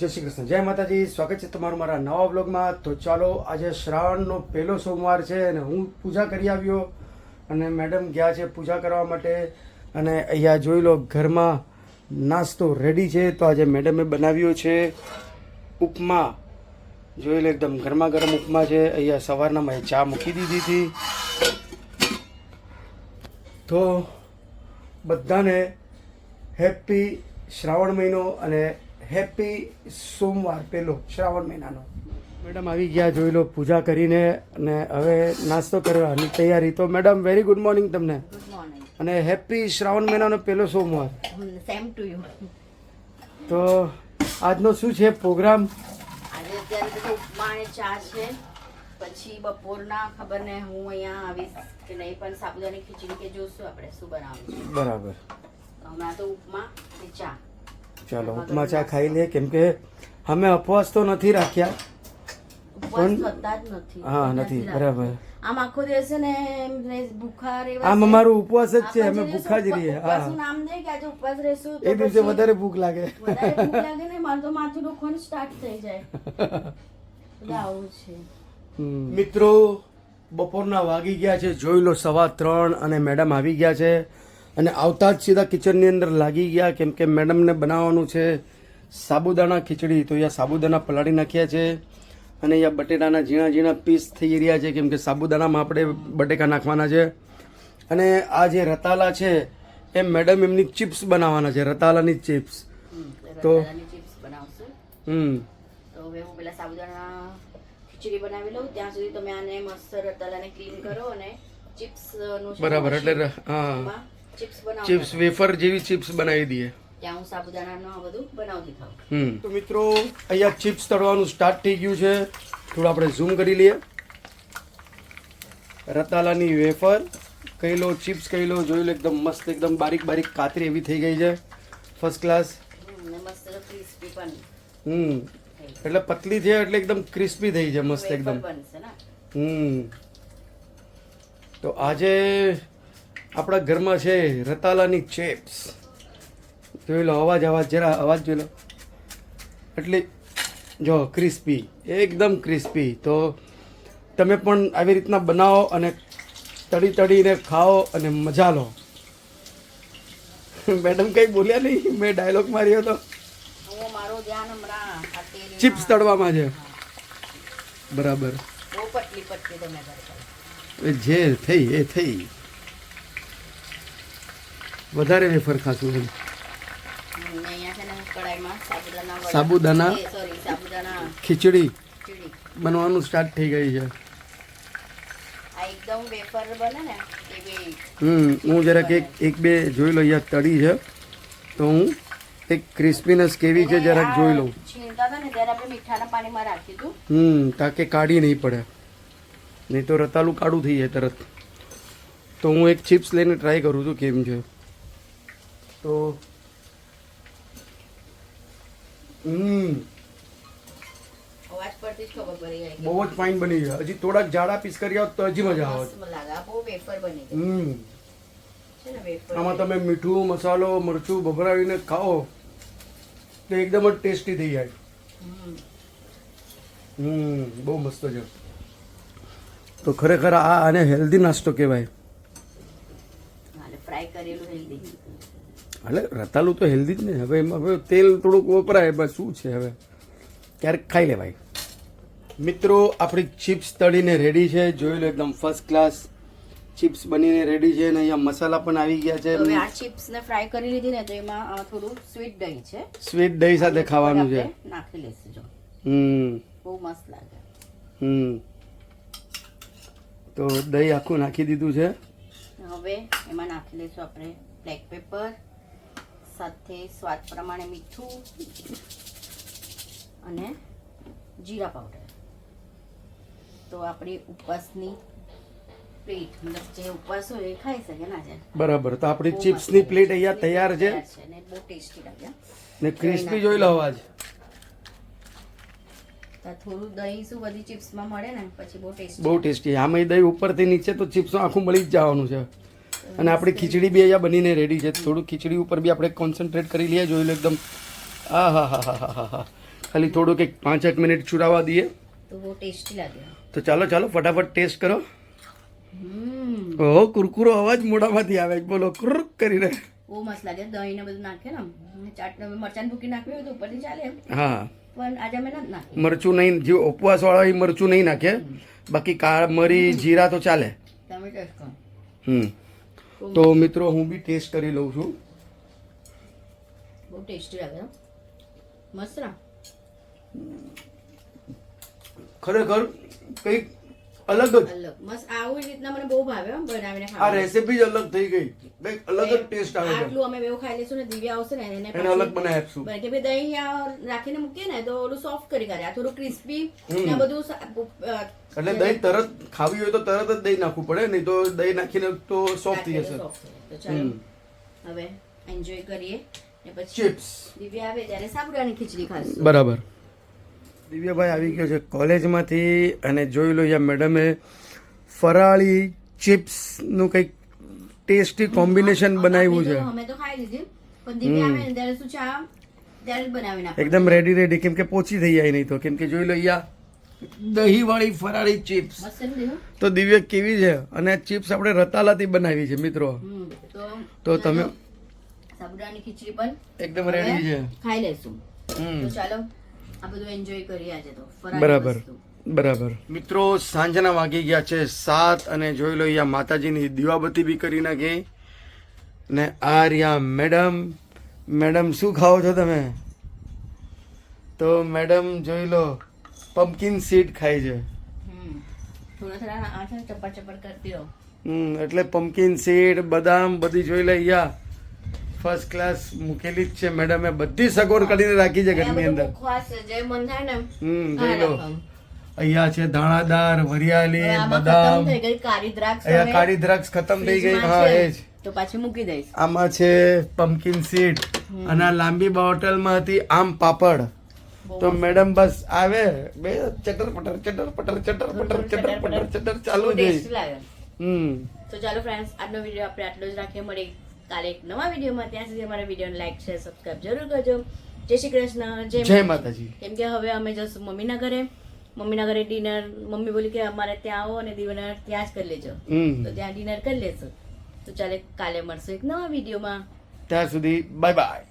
જય શ્રી કૃષ્ણ, જય માતાજી. સ્વાગત છે તમારું મારા નવા વ્લોગમાં. તો ચાલો, આજે શ્રાવણનો પહેલો સોમવાર છે અને હું પૂજા કરી આવ્યો અને મેડમ ગયા છે પૂજા કરવા માટે. અને અહીંયા જોઈ લો, ઘરમાં નાસ્તો રેડી છે. તો આજે મેડમે બનાવ્યો છે ઉપમા. જોઈ લો, એકદમ ગરમા ગરમ ઉપમા છે. અહીંયા સવારના મેં ચા મૂકી દીધી હતી. તો બધાને હેપી શ્રાવણ મહિનો અને હેપી સોમવાર પહેલો શ્રાવણ મહિનાનો. મેડમ આવી ગયા, જોઈ લો, પૂજા કરીને અને હવે નાસ્તો કરવાની તૈયારી. તો મેડમ, વેરી ગુડ મોર્નિંગ તમને. Good morning. અને હેપી શ્રાવણ મહિનાનો પહેલો સોમવાર. Same to you. તો આજનો શું છે પ્રોગ્રામ? આજે અત્યારે તો ઉપમા અને ચા છે. પછી બપોરના ખબર ને હું અહીંયા આવીશ કે નહીં, પણ સાબુદાની ખીચડી કે જોશું આપણે શું બનાવવું છે. બરાબર. હમણાં તો ઉપમા અને ચા. ચાલો, ઉપમા ચા ખાઈ લે, કેમ કે અમે ઉપવાસ તો નથી રાખ્યા. ઉપવાસ થતા જ નથી. હા, નથી. બરાબર. આમ આખો દિવસ છે ને ભૂખા રહેવા. આમ અમારું ઉપવાસ જ છે, અમે ભૂખા જ રહીએ. હા, ઉપવાસનું નામ દે કે આજે ઉપવાસ રહેશું એ દિવસે વધારે ભૂખ લાગે. વધારે ભૂખ લાગે ને, મારું તો માથું દુખવાનું સ્ટાર્ટ થઈ જાય. બધા આવું છે. મિત્રો, બપોરના વાગી ગયા છે, જોઈ લો 3:15 અને મેડમ આવી ગયા છે. અને આવતા જ સીધા કિચનની અંદર લાગી ગયા, કેમ કે મેડમને બનાવવાનું છે સાબુદાણા ખીચડી. તો અહીંયા સાબુદાણા પલાળી નાખ્યા છે અને અહીંયા બટેટાના ઝીણા ઝીણા પીસ થઈ રહ્યા છે, કેમ કે સાબુદાણામાં આપણે બટેકા નાખવાના છે. અને આ જે રતાલા છે એ મેડમ એમની ચિપ્સ બનાવવાના છે, રતાલાની ચિપ્સ. તો ચિપ્સ બનાવશું. તો હવે હું પેલા સાબુદાણા ખીચડી બનાવી લઉં, ત્યાં સુધી તમે આને મસ્ત રતાલાને ક્લીન કરો અને ચિપ્સ નું બરાબર, એટલે હા, ચિપ્સ બનાવો. ચિપ્સ વેફર જેવી ચિપ્સ બનાવી દઈએ. ત્યાં હું સાબુદાણાનું આ બધું બનાવતી થાઉં. તો મિત્રો, અહીંયા ચિપ્સ તળવાનું સ્ટાર્ટ થઈ ગયું છે. થોડું આપણે ઝૂમ કરી લઈએ. રતાલાની વેફર કહી લો, ચિપ્સ કહી લો, જોઈ લો, એકદમ મસ્ત, એકદમ બારીક બારીક કાતરી એવી થઈ ગઈ છે, ફર્સ્ટ ક્લાસ. ને મસ્ત ક્રિસ્પી પણ એટલે પતલી છે એટલે એકદમ ક્રિસ્પી થઈ છે, મસ્ત એકદમ. બનશે ને. તો આજે આપણા ઘરમાં છે રતાલાની ચિપ્સ. જોઈ લો, અવાજ જરા અવાજ જોઈ લો. એટલે જો ક્રિસ્પી, એકદમ ક્રિસ્પી. તો તમે પણ આવી રીતના બનાવો અને તળીને ખાઓ અને મજા લો. મેડમ કંઈ બોલ્યા નહીં, મેં ડાયલોગ માર્યો હતો. હું મારું ધ્યાન હમણાં આ તેલમાં- ચિપ્સ તળવામાં છે. બરાબર. બહુ પતલી પતલી તમે કરતા. જે થઈ એ થઈ. વધારે વેફર ખાશું એમ. અહીંયા છે ને કડાઈમાં સાબુદાણા સાબુદાણા ખીચડી ખીચડી. બનવાનું સ્ટાર્ટ થઈ ગઈ છે. આ એકદમ વેફર બને ને એવી. હું જરાક એક બે જોઈ લો, અહીંયા તળી છે તો હું એક ક્રિસ્પીનેસ કેવી છે જરાક જોઈ લઉં. છીણતા હતા ને ત્યારે આપણે મીઠાના પાણીમાં રાખ્યું હતું. તાકે કાઢી નહીં પડે, નહીં તો રતાલું કાઢું થઈ જાય તરત. તો હું એક ચિપ્સ લઈને ટ્રાય કરું છું કેમ છે. તો અવાજ પરથી જ ખબર પડી ગઈ. બહુ જ ફાઇન બની ગયા. હજી થોડાક જાડા પીસ કરી આવો તો હજી મજા આવે. મસ્ત લાગે. આ બહુ વેફર બની ગઈ છે ને વેફર. આમાં તમે મીઠું, મસાલો, મરચું ભભરાવીને ખાઓ તો એકદમ જ ટેસ્ટી થઈ જાય. બહુ મસ્ત છે. તો ખરેખર આને હેલ્ધી નાસ્તો કહેવાય. ફ્રાય કરેલું હેલ્ધી. એટલે રતાલું તો હેલ્ધી જ ને. હવે એમાં હવે તેલ થોડુંક વપરાય, બસ શું છે, હવે ક્યારેક ખાઈ લેવાય. મિત્રો, આપણી ચિપ્સ તળીને રેડી છે. જોઈ લો, એકદમ ફર્સ્ટ ક્લાસ ચિપ્સ બનીને રેડી છે. અને અહીંયા મસાલા પણ આવી ગયા છે. હવે આ ચિપ્સ ને ફ્રાય કરી લીધી ને, તો એમાં થોડું સ્વીટ દહીં છે, સ્વીટ દહીં સાથે ખાવાનું છે. આપણે નાખી લઈશું. જો બહુ મસ્ત લાગે. તો દહીં આખું નાખી દીધું છે. હવે એમાં નાખી લઈશું આપણે બ્લેક પેપર, સાથે સ્વાદ પ્રમાણે મીઠું અને જીરા પાવડર. તો આપણી ઉપવાસની પ્લેટ, મતલબ જે ઉપવાસ હોય એ ખાઈ શકે ને આજે. બરાબર. તો આપણી ચિપ્સની પ્લેટ અહીંયા તૈયાર છે ને બહુ ટેસ્ટી લાગે. ને ક્રિસ્પી જોઈ લો અવાજ. થોડું દહીં શું બધી ચિપ્સમાં મળે ને, પછી બહુ ટેસ્ટી. બહુ ટેસ્ટી. આમાં દહીં ઉપરથી નીચે તો ચિપ્સ આખું મળી જ જવાનું છે. અને આપણી ખીચડી બી અહીંયા બનીને રેડી છે. થોડું ખીચડી ઉપર બી આપણે કોન્સન્ટ્રેટ કરી લઈએ. જોઈ લો, એકદમ આ હા હા હા હા હા હા ખાલી થોડુંક એક 5-8 મિનિટ ચૂરાવા દઈએ. તો બહુ ટેસ્ટી લાગે. તો ચાલો ચાલો ફટાફટ ટેસ્ટ કરો. હમ ઓહો કુરકુરો અવાજ મોઢામાંથી આવે છે. બોલો કુરુક કરીને. બહુ મસ્ત લાગે. દહીં ને બધું નાખે ને ચાટ મરચાં ભૂકી નાખ્યું હોય તો ઉપરથી ચાલે એમ. હા પણ આજે અમે નથી નાખ્યું. મરચું નહીં, જે ઉપવાસ વાળા એ મરચું નહીં નાખે, બાકી મરી જીરા તો ચાલે. તમે ટેસ્ટ કરો. તો મિત્રો હું બી ટેસ્ટ કરી લઉં છું. બહુ ટેસ્ટી લાગે હો. મસ્ત ના ખરેખર કંઈક અલગ જ. અલગ મસ્ત આવી રીતના મને બહુ ભાવે હો બનાવીને આ ખાવા. રેસીપી જ અલગ થઈ ગઈ. કંઈક અલગ જ ટેસ્ટ આવે છે. આટલું અમે બેવ ખાઈ લેશું ને દિવ્યા આવશે ને એને એને અલગ બનાવી આપશું. બને કે ભાઈ દહીં રાખીને મૂકીએ ને તો ઓલું સોફ્ટ કરી કરે. આ થોડું ક્રિસ્પી ને બધું એટલે દહીં તરત ખાવી હોય તો તરત જ દહીં નાખવું પડે, નહીં તો દહીં નાખીને તો સોફ્ટ થઈ જશે. તો ચાલો હવે એન્જોય કરીએ ને પછી ચિપ્સ દિવ્યા આવે ત્યારે સાબુદાણાની ખીચડી ખાશું. બરાબર. દિવ્યાભાઈ આવી ગયો છે કોલેજમાંથી અને જોઈ લો અહીંયા મેડમે ફરાળી ચિપ્સનું કંઈક ટેસ્ટી કોમ્બિનેશન બનાવ્યું છે. અમે તો ખાઈ લીધી પણ દિવ્યા આવે ને ત્યારે શું છે આ ત્યારે જ બનાવીને આપે. એકદમ રેડી રેડી, કેમ કે પોચી થઈ જાય નહીં તો. કેમ કે જોઈ લો અહીંયા દહીં વાળી ફરાળી ચિપ્સ. મસ્ત ને દિવ્યા? તો દિવ્ય કેવી છે, અને ચિપ્સ આપણે રતાલાથી બનાવી છે મિત્રો. તો તમે સાબુદાણાની ખીચડી પણ એકદમ રેડી છે. ખાઈ લેશું. તો ચાલો આ બધું એન્જોય કરીએ આજે તો. ફરાળી બરાબર વસ્તુ. બરાબર. મિત્રો સાંજના વાગી ગયા છે 7 અને જોઈ લો અહીંયા માતાજીની દીવાબત્તી બી કરી નાખી. ને આ રહ્યા મેડમ. મેડમ શું ખાઓ છો તમે? તો મેડમ જોઈ લો પમ્પકિન સીડ ખાય છે. થોડા થોડા આ છે ને ચપ્પર ચપ્પર કરતી રહો. એટલે પમ્પકિન સીડ બદામ બધી જોઈ લે અહીંયા ફર્સ્ટ ક્લાસ મૂકેલી જ છે મેડમે. બધી સગવડ કરીને રાખી છે ઘરની અંદર. મુખવાસ જે મન થાય ને જોઈ લો અહીંયા છે દાણાદાર, વરિયાળી, બદામ. થઈ ગઈ કાળી દ્રાક્ષ. અહીંયા કાળી દ્રાક્ષ ખતમ થઈ ગઈ. હા એ જ. તો પાછી મૂકી દઈશ. આમાં છે પમ્પકિન સીડ અને આ લાંબી બોટલમાં હતી આમ પાપડ. તો મેડમ બસ આવે બે ચટર પટર ચટર પટર ચટર પટર ચટર પટર ચટર ચાલુ જ ટેસ્ટી લાગે. હમ તો ચાલો ફ્રેન્ડ્સ આજનો વિડીયો આપણે આટલો જ રાખીએ. મળી કાલે એક નવા વિડીયોમાં. ત્યાં સુધી અમારા વિડીયોને લાઈક શેર સબસ્ક્રાઇબ જરૂર કરજો. જય શ્રી કૃષ્ણ. જય માતાજી. કેમ કે હવે અમે જશું મમ્મીના ઘરે. મમ્મીના ઘરે ડિનર. મમ્મી બોલી કે અમારે ત્યાં આવો અને ડિનર ત્યાં જ કરી લેજો. તો ત્યાં ડિનર કરી લેશું. તો ચાલે કાલે મળશું એક નવા વિડીયોમાં. ત્યાં સુધી બાય બાય.